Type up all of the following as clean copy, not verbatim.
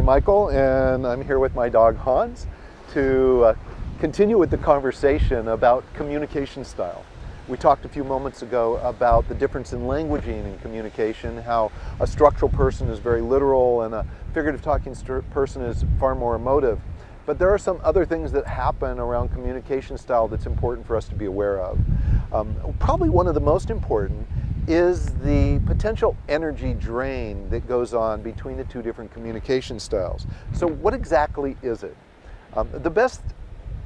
Michael, and I'm here with my dog Hans to continue with the conversation about communication style. We talked a few moments ago about the difference in languaging and communication, how a structural person is very literal and a figurative talking person is far more emotive. But there are some other things that happen around communication style that's important for us to be aware of. Probably one of the most important is the potential energy drain that goes on between the two different communication styles. So what exactly is it? The best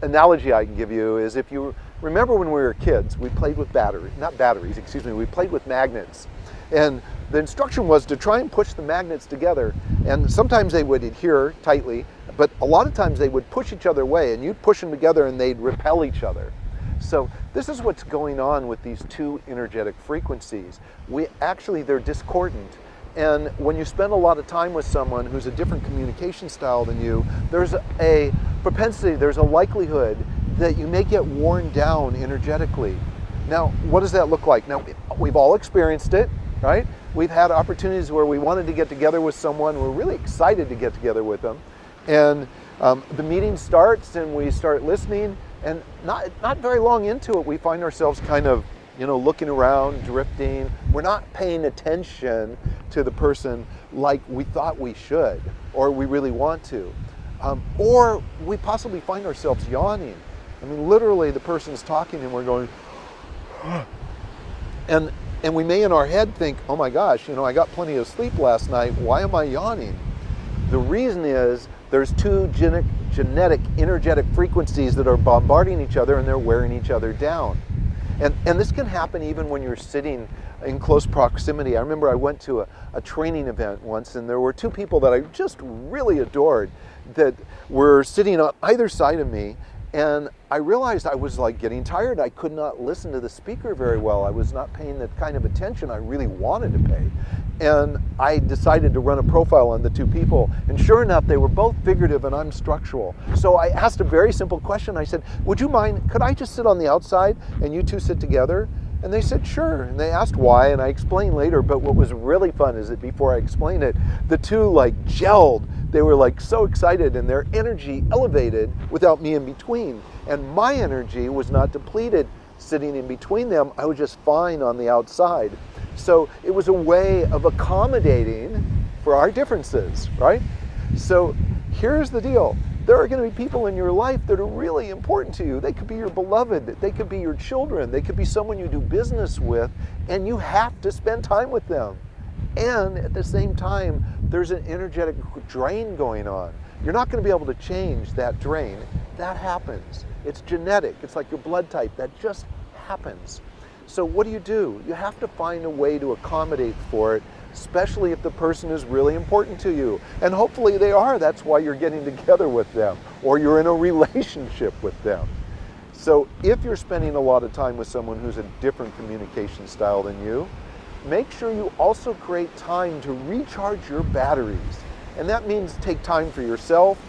analogy I can give you is, if you remember when we were kids, we played with we played with magnets. And the instruction was to try and push the magnets together, and sometimes they would adhere tightly, but a lot of times they would push each other away, and you'd push them together and they'd repel each other. So this is what's going on with these two energetic frequencies. They're discordant. And when you spend a lot of time with someone who's a different communication style than you, there's a propensity, there's a likelihood that you may get worn down energetically. Now, what does that look like? Now, we've all experienced it, right? We've had opportunities where we wanted to get together with someone, we're really excited to get together with them, and the meeting starts and we start listening, and not very long into it, we find ourselves kind of, looking around, drifting. We're not paying attention to the person like we thought we should, or we really want to. Or we possibly find ourselves yawning. I mean, literally the person's talking and we're going, and we may in our head think, oh my gosh, I got plenty of sleep last night, why am I yawning? The reason is there's two genetic, energetic frequencies that are bombarding each other, and they're wearing each other down. And this can happen even when you're sitting in close proximity. I remember I went to a training event once, and there were two people that I just really adored that were sitting on either side of me, and I realized I was like getting tired. I could not listen to the speaker very well. I was not paying the kind of attention I really wanted to pay. And I decided to run a profile on the two people, and sure enough, they were both figurative and I'm structural. So I asked a very simple question. I said, would you mind, could I just sit on the outside and you two sit together? And they said, sure. And they asked why, and I explained later, but what was really fun is that before I explained it, the two gelled. They were so excited, and their energy elevated without me in between. And my energy was not depleted sitting in between them. I was just fine on the outside. So it was a way of accommodating for our differences, right? So here's the deal. There are going to be people in your life that are really important to you. They could be your beloved, they could be your children, they could be someone you do business with, and you have to spend time with them. And at the same time, there's an energetic drain going on. You're not going to be able to change that drain. That happens. It's genetic. It's like your blood type. That just happens. So what do? You have to find a way to accommodate for it, especially if the person is really important to you. And hopefully they are. That's why you're getting together with them, or you're in a relationship with them. So if you're spending a lot of time with someone who's a different communication style than you, make sure you also create time to recharge your batteries. And that means take time for yourself.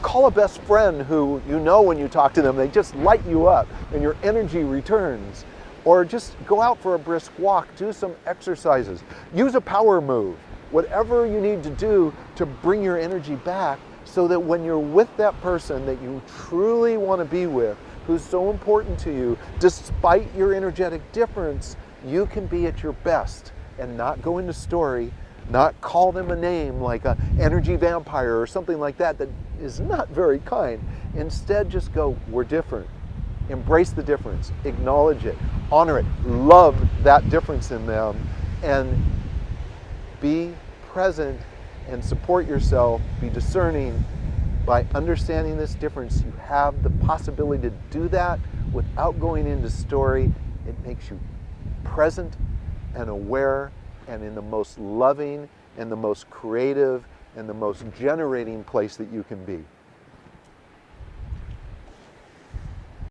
Call a best friend who when you talk to them, they just light you up and your energy returns. Or just go out for a brisk walk, do some exercises, use a power move, whatever you need to do to bring your energy back, so that when you're with that person that you truly want to be with, who's so important to you, despite your energetic difference, you can be at your best and not go into story, not call them a name like an energy vampire or something like that is not very kind. Instead, just go, we're different. Embrace the difference, acknowledge it, honor it, love that difference in them, and be present and support yourself, be discerning. By understanding this difference, you have the possibility to do that without going into story. It makes you present and aware, and in the most loving and the most creative and the most generating place that you can be.